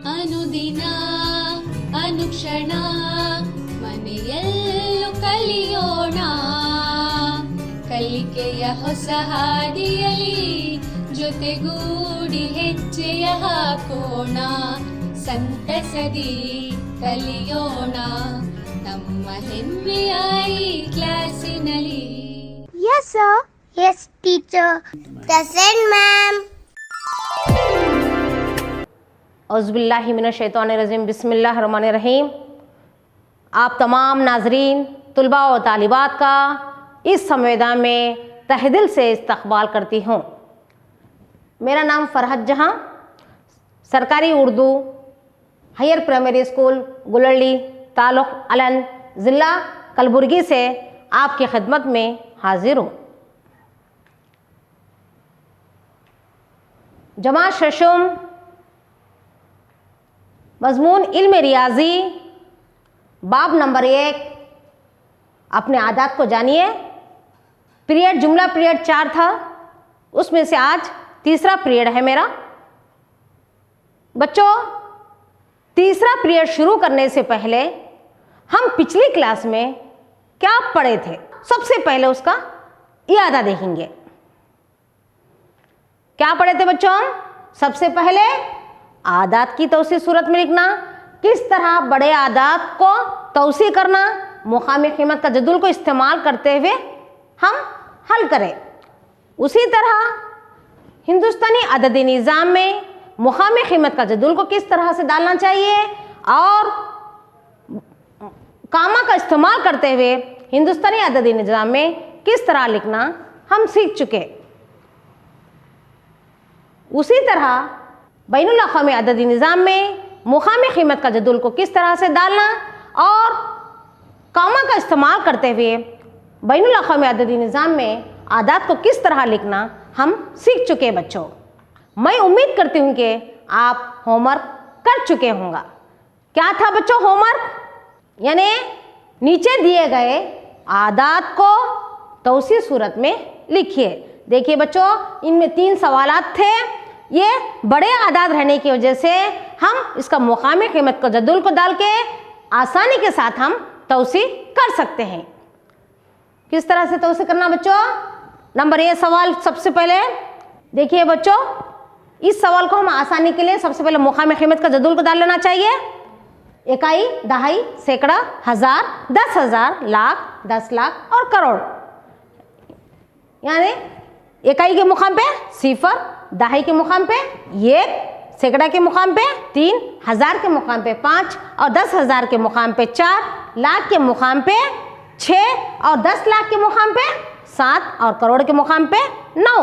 ಅನುದಿನ ಅನುಕ್ಷಣ ಮನೆಯಲ್ಲೂ ಕಲಿಯೋಣ, ಕಲಿಕೆಯ ಹೊಸ ಹಾದಿಯಲಿ ಜೊತೆಗೂಡಿ ಹೆಜ್ಜೆಯ ಹಾಕೋಣ, ಸಂತಸದಿ ಕಲಿಯೋಣ ನಮ್ಮ ಹೆಮ್ಮೆಯ ಈ ಕ್ಲಾಸಿನಲ್ಲಿ. Yes sir. Yes teacher. Present ma'am. औज़ुबिल्लाहिमिनश्शैतानिर्रजीम, बिस्मिल्लाहिर्रहमानिर्रहीम। आप तमाम नाजरीन, तुलबा व तालिबात का इस संवेदना में तहे दिल से इस्तकबाल करती हूँ। मेरा नाम फ़रहत जहाँ, सरकारी Urdu higher primary school Gulrali, तालुक अलंद, ज़िला कलबुर्गी से आपकी खिदमत में हाजिर हूँ। जमात शशुम मजमून इल्म रियाजी बाब नंबर 1, अपने आदात को जानिए। पीरियड जुमला पीरियड 4 था, उसमें से आज तीसरा पीरियड है मेरा। बच्चों, तीसरा पीरियड शुरू करने से पहले हम पिछली क्लास में क्या पढ़े थे, सबसे पहले उसका इयादा देखेंगे। क्या पढ़े थे बच्चों? सबसे पहले आदात की तौसी सूरत में लिखना, किस तरह बड़े आदात को तौसी करना, मुकामी कीमत का जदुल को इस्तेमाल करते हुए हम हल करें। उसी तरह हिंदुस्तानी अददी निज़ाम में मुकामी कीमत का जदुल को किस तरह से डालना चाहिए और कामा का इस्तेमाल करते हुए हिंदुस्तानी अददी निज़ाम में किस तरह लिखना हम सीख चुके। उसी तरह बैनुल अक़वामी अददी निज़ाम में मुकामी कीमत का जदुल को किस तरह से डालना और कामा का इस्तेमाल करते हुए बैनुल अक़वामी अददी निज़ाम में आदात को किस तरह लिखना हम सीख चुके बच्चों। मैं उम्मीद करती हूँ कि आप होमवर्क कर चुके होंगे। क्या था बच्चों होमवर्क? यानी नीचे दिए गए आदात को तौसी सूरत में लिखिए। देखिए बच्चों, इनमें 3 सवालात थे। ये बड़े आदात रहने की वजह से हम इसका मुकामी कीमत को जदुल को डाल के आसानी के साथ हम तौसी कर सकते हैं। किस तरह से तौसी करना बच्चों? नंबर 1 सवाल सबसे पहले देखिए बच्चों, इस सवाल को हम आसानी के लिए सबसे पहले मुकामी कीमत का जदुल को डाल लेना चाहिए। इकाई, दहाई, सैकड़ा, हजार, 10,000, लाख, 10 लाख और करोड़। यानी इकाई के मुकाम पे 0, दहाई के मुकाम पे 1, सैकड़ा के मुकाम पे 3, हजार के मुकाम पे 5 और 10,000 के मुकाम पे 4, लाख के मुकाम पे 6 और 10 लाख के मुकाम पे 7 और करोड़ के मुकाम पे 9।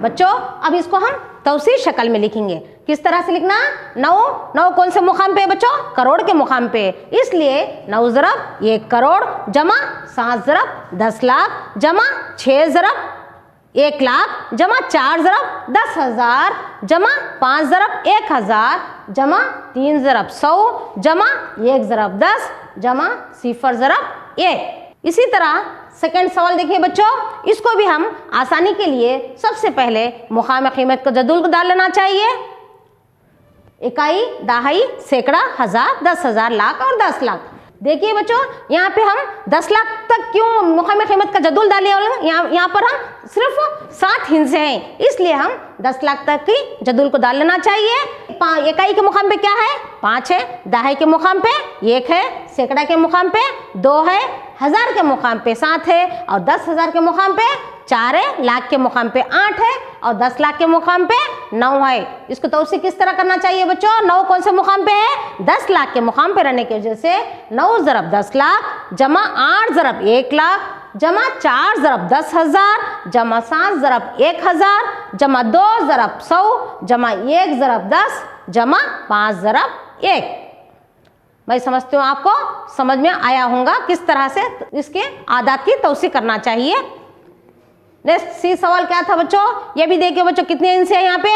बच्चों, अब इसको हम तौसी शक्ल में लिखेंगे। किस तरह से लिखना? 9 कौन से मुकाम पे बच्चों? करोड़ के मुकाम पे। इसलिए 9 ज़रब 1 करोड़ जमा 7 ज़रब 10 लाख जमा 6 ज़रब 1 लाख जमा 4 ज़रब 10,000 जमा 5 ज़रब 1,000 जमा 3 ज़रब 100 जमा 1 ज़रब 10 जमा 0 ज़रब 1। इसी तरह सेकंड सवाल देखिए बच्चों, इसको भी हम आसानी के लिए सबसे पहले मुकामी कीमत को जदुल को डाल लेना चाहिए। इकाई, दहाई, सैकड़ा, हजार, 10,000, लाख और 10 लाख। देखिए बच्चों, यहाँ पे हम 10 लाख तक क्यों मुकामी कीमत का जदुल डाले? यहाँ पर हम सिर्फ 7 हिस्से हैं, इसलिए हम 10 लाख तक की जदुल को डाल लेना चाहिए। इकाई के मुकाम पे क्या है? 5 है, दहाई के मुकाम पे 1 है, सैकड़ा के मुकाम पे 2 है, हजार के मुकाम पे 7 है और 10,000 के मुकाम पे 4 है, लाख के मुकाम पे 8 है और 10 लाख के मुकाम पे 9 है। इसको तौसी किस तरह करना चाहिए बच्चों? 9 कौन से मुकाम पे है? 10 लाख के मुकाम पे रहने की वजह से 9 ज़रब 10 लाख जमा 8 ज़रब 1 लाख जमा 4 ज़रब 10,000 जमा 7 ज़रब 1,000 जमा 2 ज़रब 100 जमा 1 ज़रब 10 जमा 5 ज़रब 1। मैं समझती हूँ आपको समझ में आया होगा किस तरह से इसके आदात की तौसी करना चाहिए। नेक्स्ट सी सवाल क्या था बच्चों? ये भी देखिए बच्चों, कितने हिस्से हैं यहाँ पे?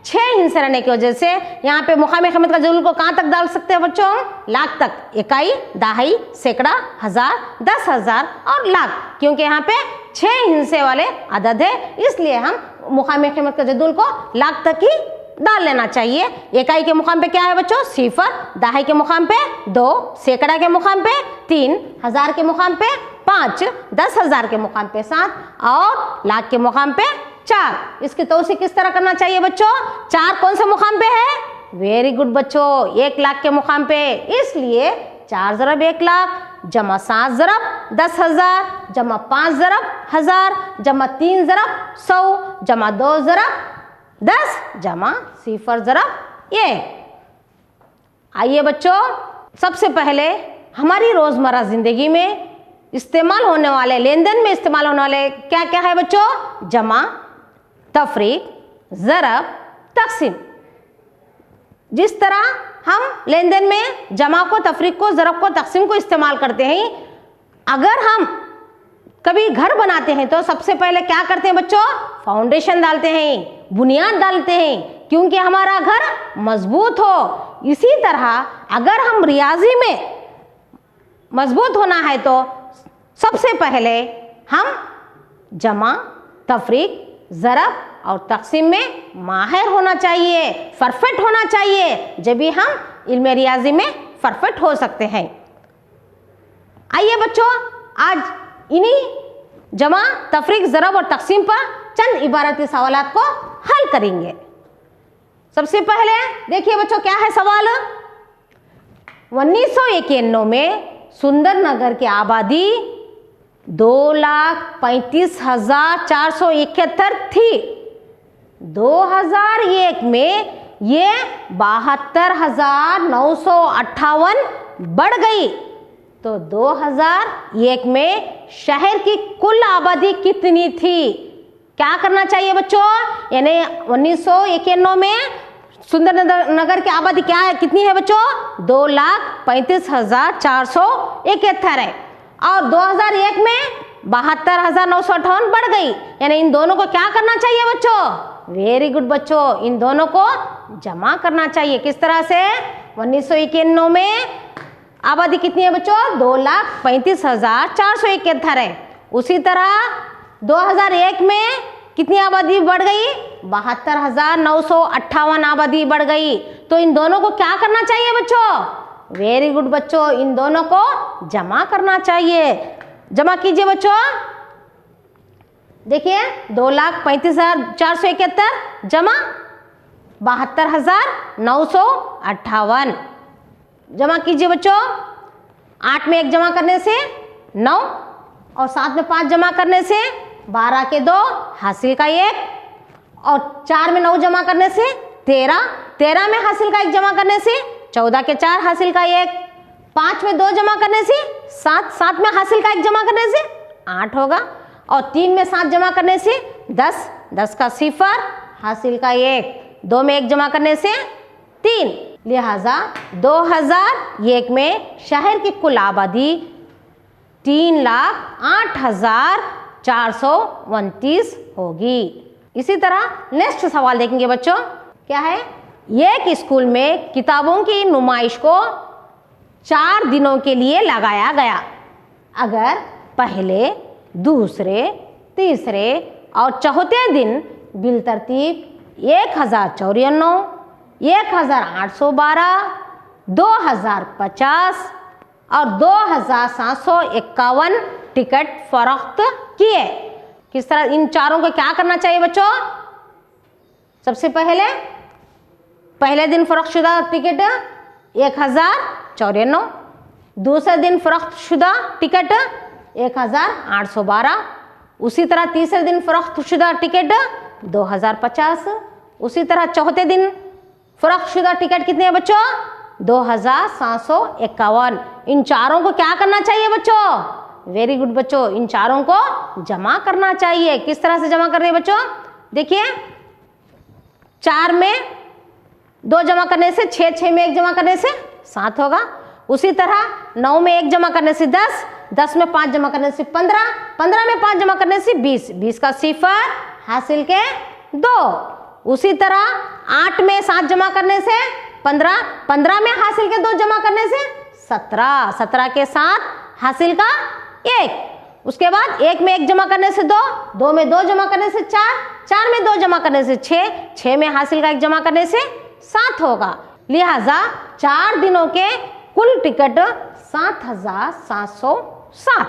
6 हिस्से रहने की वजह से यहाँ पे मुकामी कीमत का जदुल को कहाँ तक डाल सकते हैं बच्चों? लाख तक। इकाई, दहाई, सैकड़ा, हजार, 10,000 और लाख, क्योंकि यहाँ पे 6 हिस्से वाले अदद है, इसलिए हम मुकामी कीमत का जदुल को लाख तक ही डाल लेना चाहिए। इकाई के मुकाम पे क्या है बच्चों? सिफर, दहाई के मुकाम पे 2, सैकड़ा के मुकाम पे 3, हजार के मुकाम पे 5, 10,000 के मुकाम पे 7 और लाख के मुकाम पे 4। इसकी तौसीक किस तरह करना चाहिए बच्चों? 4 कौन से मुकाम पे है? वेरी गुड बच्चों, 1 लाख के मुकाम पे, इसलिए 4 ज़रब 1 लाख जमा 7 ज़रब 10,000 जमा 5 ज़रब 1000 जमा 3 ज़रब 100 जमा 2 ज़रब 10 जमा सिफर ज़रब 1। आइए बच्चों, सबसे पहले हमारी रोज़मर्रा ज़िंदगी में इस्तेमाल होने वाले, लेन देन में इस्तेमाल होने वाले क्या क्या है बच्चों? जमा, तफरीक, ज़रब, तक़सीम। जिस तरह हम लेन देन में जमा को, तफरीक को, ज़रब को, तक़सीम को इस्तेमाल करते हैं, अगर हम कभी घर बनाते हैं तो सबसे पहले क्या करते हैं बच्चों? फाउंडेशन डालते हैं, बुनियाद डालते हैं, क्योंकि हमारा घर मजबूत हो। इसी तरह अगर हम रियाजी में मजबूत होना है तो सबसे पहले हम जमा, तफरीक, ज़रब और तक़सीम में माहिर होना चाहिए, परफेक्ट होना चाहिए, जब भी हम इल्म रियाजी में परफेक्ट हो सकते हैं। आइए बच्चों, आज इन्हीं जमा, तफरीक, ज़रब और तक़सीम पर चंद इबारती सवालात को हल करेंगे। सबसे पहले देखिए बच्चों, क्या है सवाल? 1991 में सुंदरनगर की आबादी 2,35,471 थी। 2001 में ये 72,958 बढ़ गई। तो 2001 में शहर की कुल आबादी कितनी थी? क्या करना चाहिए बच्चों? यानी 1991 में सुंदरनगर की आबादी क्या है, कितनी है बच्चों? 2,35,471 है और 2001 में 72,958 बढ़ गई। यानी इन दोनों को क्या करना चाहिए बच्चों? वेरी गुड बच्चों, इन दोनों को जमा करना चाहिए। किस तरह से? 1991 में आबादी कितनी है बच्चों? 2,35,471 है। उसी तरह 2001 में कितनी आबादी बढ़ गई? 72,958 आबादी बढ़ गई। तो इन दोनों को क्या करना चाहिए बच्चों? वेरी गुड बच्चों, इन दोनों को जमा करना चाहिए। जमा कीजिए बच्चों। देखिए 2,35,471 जमा 72,958 जमा कीजिए बच्चों। 8 में 1 जमा करने से 9 और 7 में 5 जमा करने से 12 के 2 हासिल का 1 और 4 में 9 जमा करने से 13, 13 में हासिल का 1 जमा करने से 14 के 4 हासिल का 1, 5 में 2 जमा करने से 7, 7 में हासिल का 1 जमा करने से 8 होगा और 3 में 7 जमा करने से 10, 10 का सिफर हासिल का 1, 2 में 1 जमा करने से 3। लिहाजा 2001 में शहर की कुल आबादी 3,08,429 होगी। इसी तरह नेक्स्ट सवाल देखेंगे बच्चों, क्या है? एक स्कूल में किताबों की नुमाइश को 4 दिनों के लिए लगाया गया। अगर पहले, दूसरे, तीसरे और चौथे दिन बिलतरतीब 1,094, 1,812, 2,050 और 2,751 टिकट फरोख्त किए। किस तरह इन चारों को क्या करना चाहिए बच्चों? सबसे पहले दिन फरोख्तशुदा टिकट 1,094, दूसरे दिन फरोख्तशुदा टिकट 1,812, उसी तरह तीसरे दिन फरोख्तशुदा टिकट 2,050, उसी तरह चौथे दिन फरोख्तशुदा टिकट कितने हैं बच्चों? 2,751। इन चारों को क्या करना चाहिए बच्चों? वेरी गुड बच्चों, इन चारों को जमा करना चाहिए। किस तरह से जमा कर रहे हैं बच्चों? देखिए 4 में 2 जमा करने से 6, 6 में 1 जमा करने से 7 होगा। उसी तरह 9 में 1 जमा करने से 10, 10 में 5 जमा करने से 15, 15 में 5 जमा करने से 20, 20 का सिफर हासिल के 2। उसी तरह 8 में 7 जमा करने से 15, 15 में हासिल के 2 जमा करने से 17, 17 के 7 हासिल का 1। उसके बाद 1 में 1 जमा करने से 2, 2 में 2 जमा करने से 4, 4 में 2 जमा करने से 6, 6 में हासिल का 1 जमा करने से 7 होगा। लिहाजा 4 दिनों के कुल टिकट 7,707।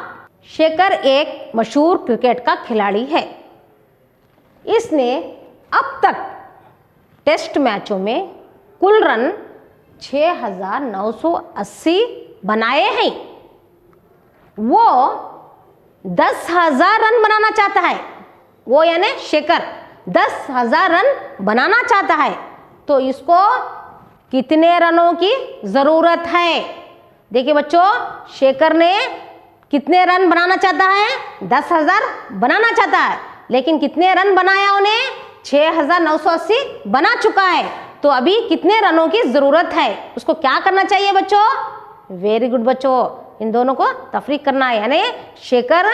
शेखर एक मशहूर क्रिकेट का खिलाड़ी है। इसने अब तक टेस्ट मैचों में कुल रन 6,980 बनाए हैं। वो 10,000 रन बनाना चाहता है। वो यानी शेखर 10,000 रन बनाना चाहता है, तो इसको कितने रनों की जरूरत है? देखिए बच्चों, शेखर ने कितने रन बनाना चाहता है? 10,000 बनाना चाहता है, लेकिन कितने रन बनाया उन्हें? 6,980 बना चुका है। तो अभी कितने रनों की जरूरत है? उसको क्या करना चाहिए बच्चों? वेरी गुड बच्चों, इन दोनों को तफरीक करना है। यानी शेखर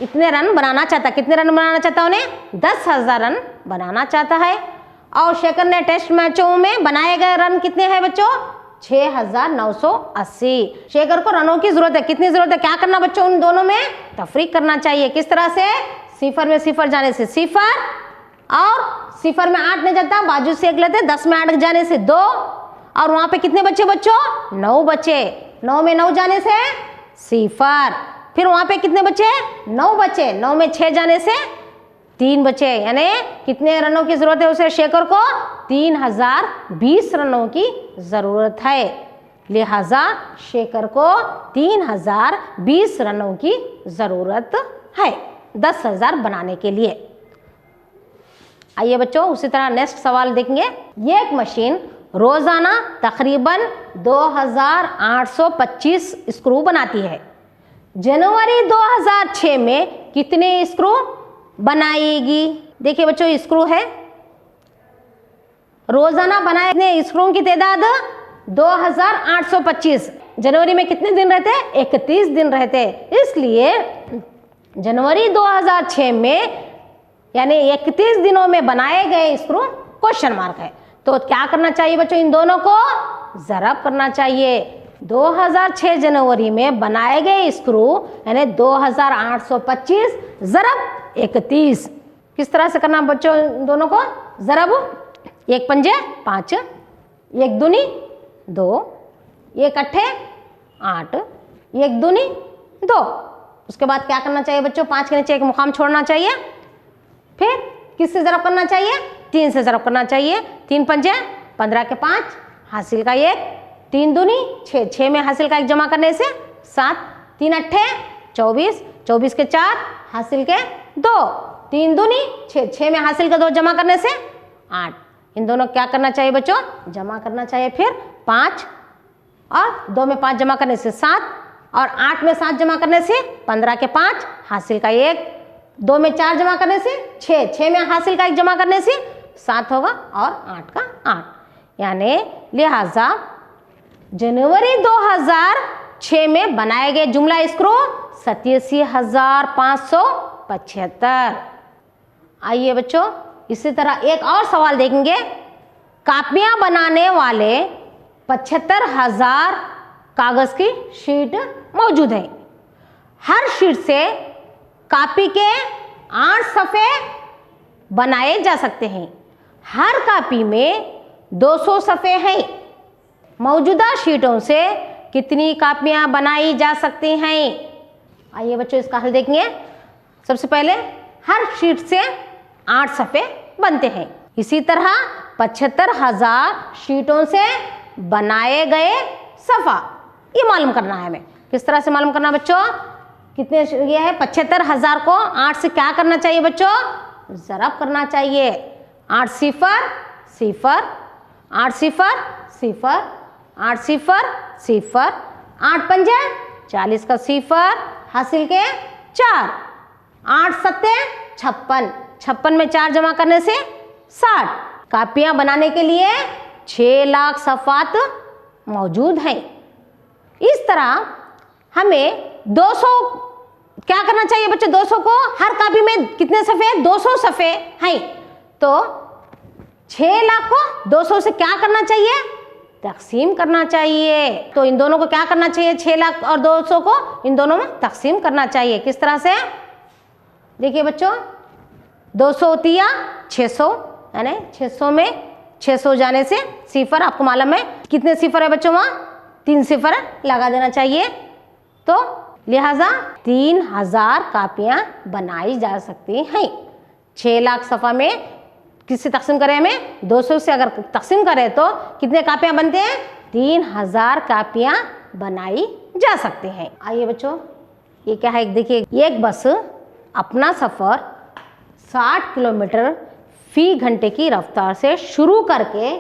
इतने रन बनाना चाहता, कितने रन बनाना चाहता उन्हें? 10,000 रन बनाना चाहता है। और शेखर ने टेस्ट मैचों में बनाए गए रन कितने हैं बच्चों? 6,980। शेखर को रनों की जरूरत है। कितनी जरूरत है? क्या करना बच्चों? उन दोनों में तफरीक करना चाहिए। किस तरह से? सिफर में सिफर जाने से सिफर, और सिफर में 8 नहीं जाता, बाजू से 1 लेते, 10 में 8 जाने से 2, और वहां पे कितने बचे बच्चों? 9 बचे। 9 में 9 जाने से सिफर, फिर वहां पे कितने बचे? 9 बचे। 9 में 6 जाने से 3 बचे। यानी कितने रनों की जरूरत है उसे? शेखर को 3,020 रनों की जरूरत है। लिहाजा शेखर को 3,020 रनों की जरूरत है 10,000 बनाने के लिए। आइए बच्चों, उसी तरह नेक्स्ट सवाल देखेंगे। ये एक मशीन रोजाना तकरीबन 2,825 स्क्रू बनाती है। जनवरी 2006 में कितने स्क्रू बनाएगी? देखिए बच्चों, स्क्रू है, रोजाना बनाए कितने स्क्रू की तादाद? 2,825। जनवरी में कितने दिन रहते? 31 दिन रहते। इसलिए जनवरी 2006 में यानी 31 दिनों में बनाए गए स्क्रू क्वेश्चन मार्क है। तो क्या करना चाहिए बच्चों? इन दोनों को ज़रब करना चाहिए। 2006 जनवरी में बनाए गए स्क्रू यानी 2,825 ज़रब 31। किस तरह से करना बच्चों इन दोनों को ज़रब? 1 पंजे 5, 1 दूनी 2, 1 अट्ठे 8, 1 दूनी 2। उसके बाद क्या करना चाहिए बच्चों? 5 के नीचे 1 मुकाम छोड़ना चाहिए। फिर किससे ज़रब करना चाहिए? 3 से ज़रब करना चाहिए। 3 पंजे 15 के 5, हासिल का 1, 3 दूनी 6, 6 में हासिल का 1 जमा करने से 7, 3 अट्ठे 24, 24 के 4, हासिल के 2, 3 दूनी 6, 6 में हासिल का 2 जमा करने से 8। इन दोनों क्या करना चाहिए बच्चों? जमा करना चाहिए। फिर 5 और 2 में 5 जमा करने से 7, और 8 में 7 जमा करने से 15 के 5, हासिल का 1, 2 में 4 जमा करने से 6, 6 में हासिल का 1 जमा करने से 7 होगा, और 8 का 8। यानी लिहाजा जनवरी 2006 में बनाए गए जुमला स्क्रू 87,575। आइए बच्चों, इसी तरह एक और सवाल देखेंगे। कापियां बनाने वाले 75,000 कागज की शीट मौजूद है। हर शीट से कापी के 8 सफ़े बनाए जा सकते हैं। हर कापी में 200 सफ़े हैं। मौजूदा शीटों से कितनी कापियां बनाई जा सकती हैं? आइए बच्चों, इसका हल देखेंगे। सबसे पहले हर शीट से 8 सफ़े बनते हैं। इसी तरह 75,000 शीटों से बनाए गए सफ़ा, ये मालूम करना है हमें। किस तरह से मालूम करना बच्चों? कितने ये है? 75,000 को 8 से क्या करना चाहिए बच्चों? ज़रब करना चाहिए। 8 सिफर सिफर, 8 सिफर सिफर, 8 सिफर सिफर, 8 पंजे 40 का सिफर, हासिल के 4, 8 सत्ते 56, 56 में 4 जमा करने से 60। कापियां बनाने के लिए 6 लाख सफ़ात मौजूद हैं। इस तरह हमें 200 क्या करना चाहिए बच्चे? 200 को हर कापी में कितने सफ़े? 200 सफ़े हैं। तो 6 लाख को 200 से क्या करना चाहिए? तकसीम करना चाहिए। तो इन दोनों को क्या करना चाहिए? 6 लाख और 200 को इन दोनों में तकसीम करना चाहिए। किस तरह से? देखिए बच्चों, 200 होती है 600, यानी 600 में 600 जाने से सिफर, आपको मालूम है कितने सिफर है बच्चों, वहाँ 3 सिफर लगा देना चाहिए। तो लिहाजा 3000 कापियाँ बनाई जा सकती हैं। 6 लाख सफ़ा में किससे तकसीम करें, हमें 200 से अगर तकसीम करें तो कितने कापियाँ बनते हैं, 3000 कापियाँ बनाई जा सकती हैं। आइए बच्चों, ये क्या है, देखिए एक बस अपना सफ़र 60 किलोमीटर फी घंटे की रफ्तार से शुरू करके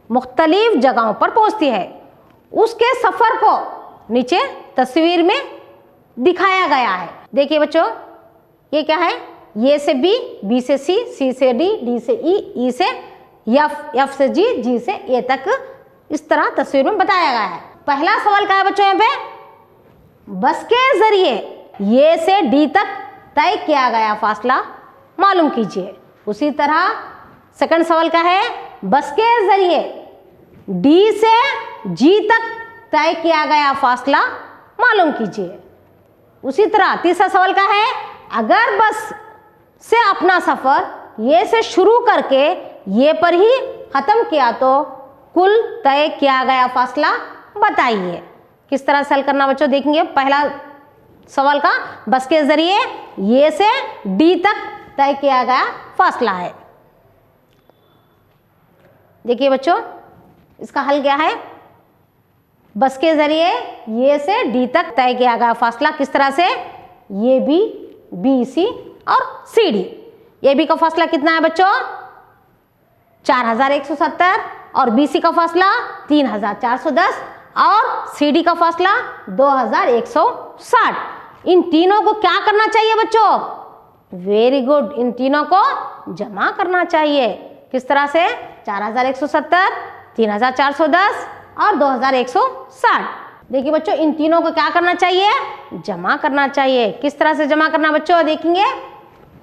मुख्तलिफ जगहों पर पहुंचती है। उसके सफ़र को नीचे तस्वीर में दिखाया गया है। देखिए बच्चों, ये क्या है, ए से बी, बी से सी से डी, डी से ई से एफ, एफ से जी से ए तक इस तरह तस्वीर में बताया गया है। पहला सवाल क्या है बच्चों, यहाँ पे बस के जरिए ए से डी तक तय किया गया फासला मालूम कीजिए। उसी तरह सेकंड सवाल क्या है, बस के जरिए डी से जी तक तय किया गया फासला मालूम कीजिए। उसी तरह तीसरा सवाल क्या है, अगर बस से अपना सफ़र ये से शुरू करके ये पर ही ख़त्म किया तो कुल तय किया गया फासला बताइए। किस तरह से हल करना बच्चों, देखेंगे। पहला सवाल का बस के ज़रिए ये से डी तक तय किया गया फासला है। देखिए बच्चों, इसका हल क्या है, बस के ज़रिए ये से डी तक तय किया गया फासला किस तरह से, ये बी सी और सी डी। ए बी का फासला कितना है बच्चों, 4170, और बी सी का फासला 3410, और सी डी का फासला 2160। इन तीनों को क्या करना चाहिए बच्चों, वेरी गुड, इन तीनों को जमा करना चाहिए। किस तरह से, 4170, 3410 और 2160। देखिए बच्चों, इन तीनों को क्या करना चाहिए, जमा करना चाहिए। किस तरह से जमा करना बच्चों, देखेंगे।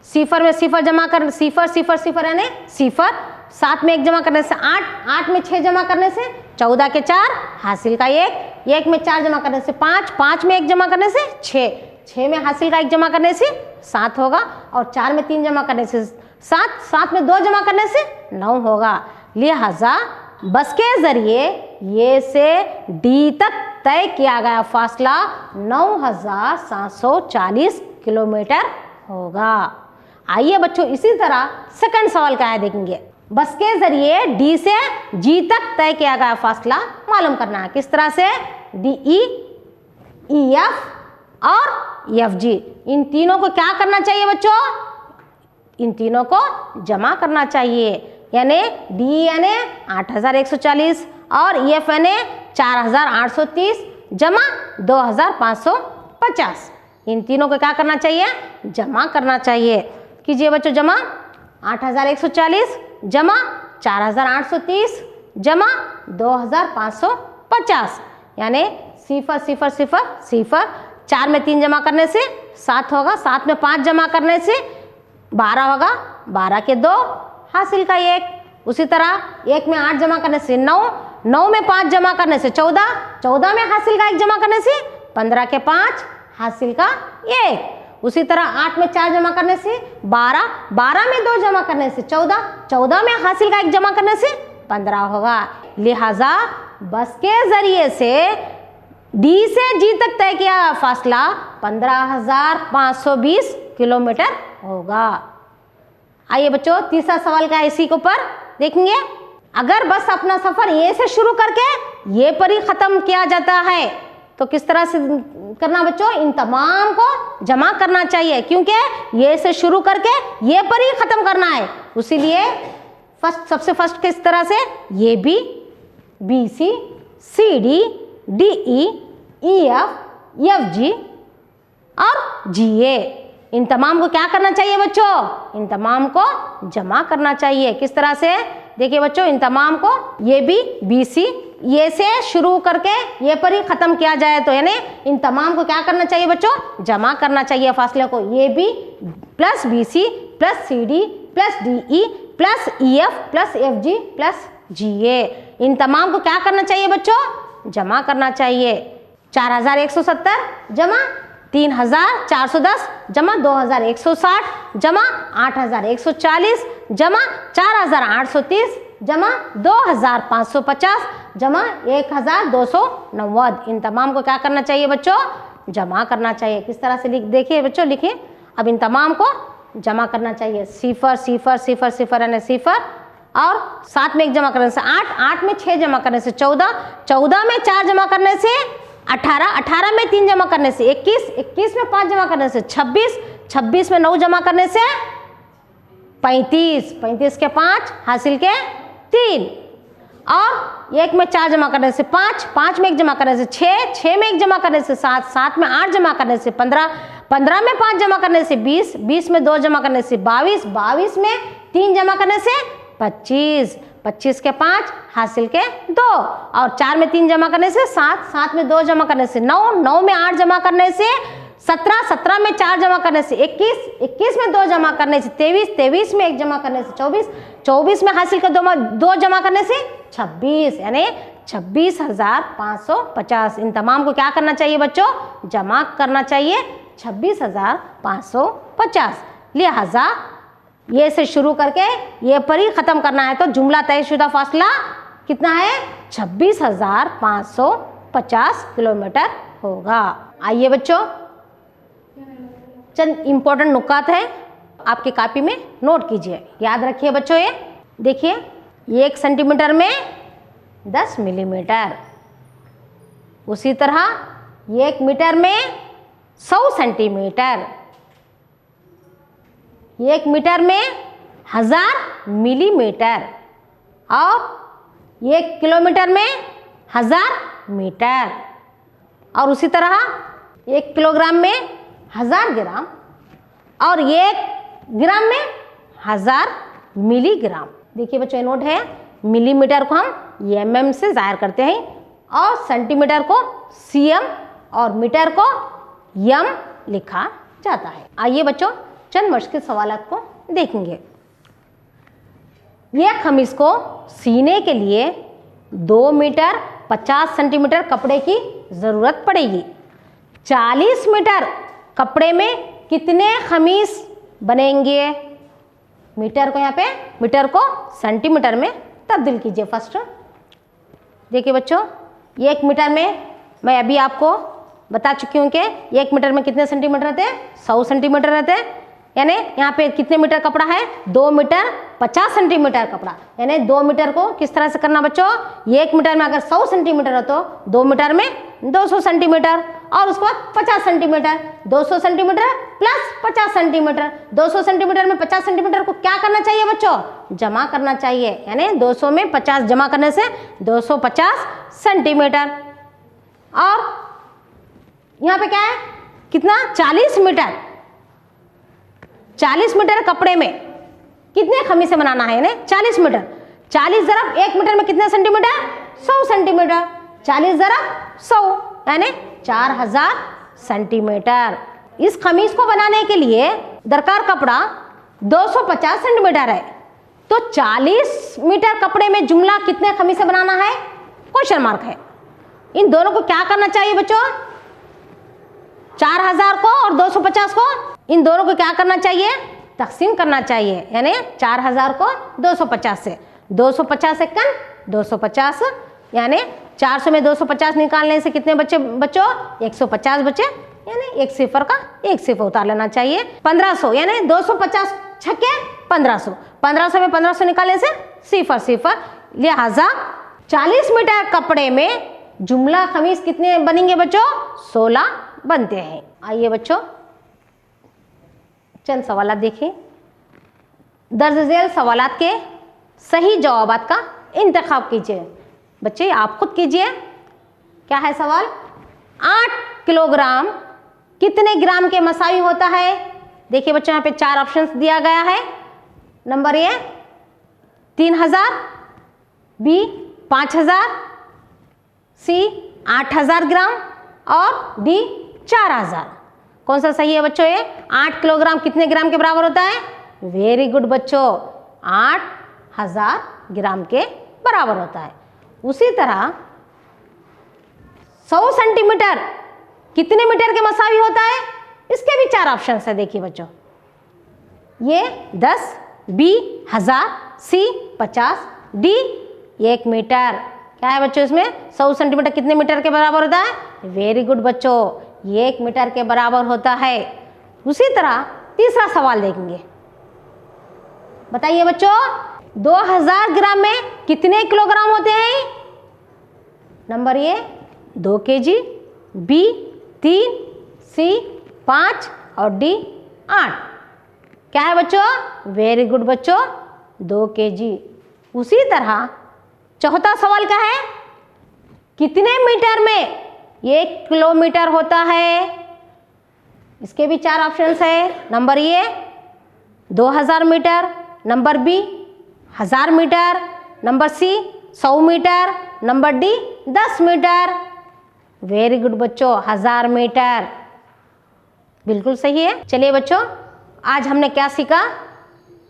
सिफर में सिफर जमा कर, सिफर सिफर सिफर यानी सिफर, 7 में 1 जमा करने से 8, 8 में 6 जमा करने से 14 के 4 हासिल का 1, 1 में 4 जमा करने से 5, 5 में 1 जमा करने से 6, 6 में हासिल का 1 जमा करने से 7 होगा, और 4 में 3 जमा करने से 7, 7 में 2 जमा करने से 9 होगा। लिहाजा बस के जरिए ये से डी तक तय किया गया फासला 9740 किलोमीटर होगा। आइए बच्चों, इसी तरह सेकंड सवाल क्या है, देखेंगे। बस के जरिए डी से जी तक तय किया गया फासला मालूम करना है। किस तरह से, डी ई एफ और एफ जी, इन तीनों को क्या करना चाहिए बच्चों, इन तीनों को जमा करना चाहिए। यानी डी यानी 8140 और एफ यानी 4830 जमा 2550। इन तीनों को क्या करना चाहिए, जमा करना चाहिए। कीजिए बच्चों जमा, 8140 जमा 4830 जमा 2550, यानी सिफर सिफर सिफर सिफर, 4 में 3 जमा करने से 7 होगा, 7 में 5 जमा करने से 12 होगा, 12 के 2 हासिल का 1। उसी तरह 1 में 8 जमा करने से 9, 9 में 5 जमा करने से 14, 14 में हासिल का 1 जमा करने से 15 के 5 हासिल का 1। उसी तरह 8 में 4 जमा करने से 12, 12 में 2 जमा करने से 14, 14 में हासिल का 1 जमा करने से 15 होगा। लिहाजा बस के जरिए से डी से जी तक तय किया फासला 15520 किलोमीटर होगा। आइए बच्चों, तीसरा सवाल का इसी के ऊपर देखेंगे। अगर बस अपना सफर ए से शुरू करके ये पर ही खत्म किया जाता है तो किस तरह से करना बच्चों, इन तमाम को जमा करना चाहिए, क्योंकि ये से शुरू करके ये पर ही खत्म करना है। इसीलिए सबसे फर्स्ट किस तरह से, ये B C C D D E F G और जी ए, इन तमाम को क्या करना चाहिए बच्चों, इन तमाम को जमा करना चाहिए। किस तरह से, देखिए बच्चों, इन तमाम को ये बी सी ये से शुरू करके ये पर ही खत्म किया जाए तो यानी इन तमाम को क्या करना चाहिए बच्चों, जमा करना चाहिए फासले को। ये B plus B C plus C D plus D E plus E F plus F G plus G A, इन तमाम को क्या करना चाहिए बच्चों, जमा करना चाहिए। 4170 जमा 3,410 जमा 2,160 जमा 8,140 जमा 4,830 जमा 2,550 जमा 1,290। इन तमाम को क्या करना चाहिए बच्चों? जमा करना चाहिए। किस तरह से देखिए बच्चों, लिखिए। अब इन तमाम को जमा करना चाहिए। सिफर सिफर सिफर सिफर यानी सिफर, और 7 में 1 जमा करने से 8, 8 में 6 जमा करने से 14, 14 में 4 जमा करने से 18, 18 में 3 जमा करने से 21, 21 में 5 जमा करने से 26, 26 में 9 जमा करने से 35, 35 के 5 हासिल के 3, और 1 में 4 जमा करने से 5, 5 में 1 जमा करने से 6, 6 में 1 जमा करने से 7, 7 में 8 जमा करने से 15, 15 में 5 जमा करने से 20, 20 में 2 जमा करने से 22, 22 में 3 जमा करने से 25, 25 के 5 हासिल के 2, और 4 में 3 जमा करने से 7, 7 में 2 जमा करने से 9, 9 में 8 जमा करने से 17, 17 में 4 जमा करने से 21, 21 में 2 जमा करने से 23, 23 में 1 जमा करने से 24, 24 में हासिल के 2 जमा करने से 26, यानी 26,550। इन तमाम को क्या करना चाहिए बच्चों? जमा करना चाहिए 26,550। लिहाजा ये से शुरू करके ये पर ही ख़त्म करना है, तो जुमला तयशुदा फासला कितना है? 26,550 किलोमीटर होगा। आइए बच्चों, चंद इम्पोर्टेंट नुकात है, आपकी कॉपी में नोट कीजिए, याद रखिए बच्चों। ये देखिए, 1 सेंटीमीटर में 10 मिलीमीटर, उसी तरह 1 मीटर में 100 सेंटीमीटर, 1 मीटर में 1000 मिलीमीटर, और 1 किलोमीटर में 1000 मीटर, और उसी तरह 1 किलोग्राम में 1000 ग्राम, और 1 ग्राम में 1000 मिलीग्राम। देखिए बच्चों, ये नोट है। मिलीमीटर को हम mm से ज़ाहिर करते हैं, और सेंटीमीटर को cm, और मीटर को m लिखा जाता है। आइए बच्चों, चंद मुश्किल सवालात को देखेंगे। यह खमीस को सीने के लिए 2 मीटर 50 सेंटीमीटर कपड़े की ज़रूरत पड़ेगी। 40 मीटर कपड़े में कितने खमीस बनेंगे? मीटर को यहाँ पे, मीटर को सेंटीमीटर में तब्दील कीजिए। फर्स्ट देखिए बच्चों, 1 मीटर में मैं अभी आपको बता चुकी हूँ कि 1 मीटर में कितने सेंटीमीटर रहते हैं? 100 सेंटीमीटर रहते हैं। यानी यहाँ पे कितने मीटर कपड़ा है? 2 मीटर 50 सेंटीमीटर कपड़ा। यानी 2 मीटर को किस तरह से करना बच्चों? 1 मीटर में अगर 100 सेंटीमीटर है तो 2 मीटर में 200 सेंटीमीटर, और उसके बाद 50 centimetre, 200 centimetre plus 50 centimetre. 200 centimetre में 50 सेंटीमीटर को क्या करना चाहिए बच्चों? जमा करना चाहिए। यानी 200 में 50 जमा करने से 250 सेंटीमीटर। और यहाँ पे क्या है? कितना? 40 मीटर। 40 मीटर कपड़े में कितने खमीसे बनाना है? यानी 40 मीटर, 40 ज़रब 1 मीटर में कितने सेंटीमीटर? 100 सेंटीमीटर। 40 ज़रब 100 यानी 4000 सेंटीमीटर। इस खमीस को बनाने के लिए दरकार कपड़ा 250 सेंटीमीटर है, तो 40 मीटर कपड़े में जुमला कितने खमीसे बनाना है? क्वेश्चन मार्क है। इन दोनों को क्या करना चाहिए बच्चों? 4000 को और 250 को, इन दोनों को क्या करना चाहिए? तकसीम करना चाहिए। यानी 4000 को 250 से, 250 से कम 250, यानी 400 में 250 निकालने से कितने बच्चे बच्चों? 150 बचे। यानी 1 सिफर का 1 सिफर उतार लेना चाहिए। 1500 यानी 250 छक्के 1500, 1500 में 1500 निकालने से सिफर सिफर। लिहाजा 40 मीटर कपड़े में जुमला खमीस कितने बनेंगे बच्चों? 16 बनते हैं। आइए बच्चों, चंद सवालात देखें। दर्ज झेल सवालात के सही जवाबात का इंतखाब कीजिए। बच्चे आप खुद कीजिए। क्या है सवाल? 8 किलोग्राम कितने ग्राम के मसावी होता है? देखिए बच्चों, यहाँ पे 4 ऑप्शंस दिया गया है। नंबर ए 3000, बी 5000, सी 8000 ग्राम, और डी 4000। कौन सा सही है बच्चों? ये 8 किलोग्राम कितने ग्राम के बराबर होता है? वेरी गुड बच्चों, 8000 ग्राम के बराबर होता है। उसी तरह 100 सेंटीमीटर कितने मीटर के मसावी होता है? इसके भी 4 ऑप्शन है। देखिए बच्चों, ये 10, बी 1000, सी 50, डी 1 मीटर। क्या है बच्चों इसमें? 100 सेंटीमीटर कितने मीटर के बराबर होता है? वेरी गुड बच्चों, 1 मीटर के बराबर होता है। उसी तरह तीसरा सवाल देखेंगे। बताइए बच्चों, 2000 ग्राम में कितने किलोग्राम होते हैं? नंबर ए 2 kg, बी 3, सी 5 और डी 8। क्या है बच्चों? वेरी गुड बच्चों, 2 kg। उसी तरह चौथा सवाल क्या है? कितने मीटर में 1 किलोमीटर होता है? इसके भी 4 ऑप्शंस है। Number A 2000 metre, number B 1000 metre, number C 100 metre, number D 10 metre. Very good बच्चों, 1000 मीटर बिल्कुल सही है। चलिए बच्चों, आज हमने क्या सीखा?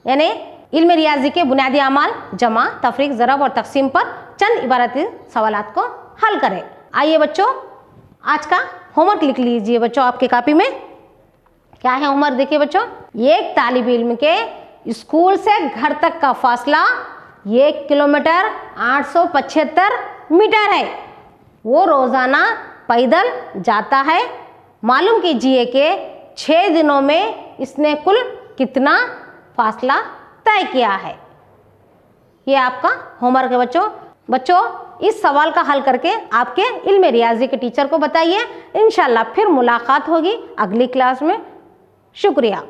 यानी इल्म रियाजी के बुनियादी अमाल जमा, तफरीक, ज़रब और तकसीम पर चंद इबारती सवालात को हल करें। आइए बच्चों, आज का होमवर्क लिख लीजिए बच्चों आपके कॉपी में। क्या है होमवर्क? देखिए बच्चों, एक तालिब इल्म के स्कूल से घर तक का फासला 1 किलोमीटर 875 मीटर है। वो रोज़ाना पैदल जाता है। मालूम कीजिए कि 6 दिनों में इसने कुल कितना फासला तय किया है। ये आपका होमवर्क है बच्चों। इस सवाल का हल करके आपके इल्म रियाजी के टीचर को बताइए। इंशाल्लाह फिर मुलाकात होगी अगली क्लास में। शुक्रिया।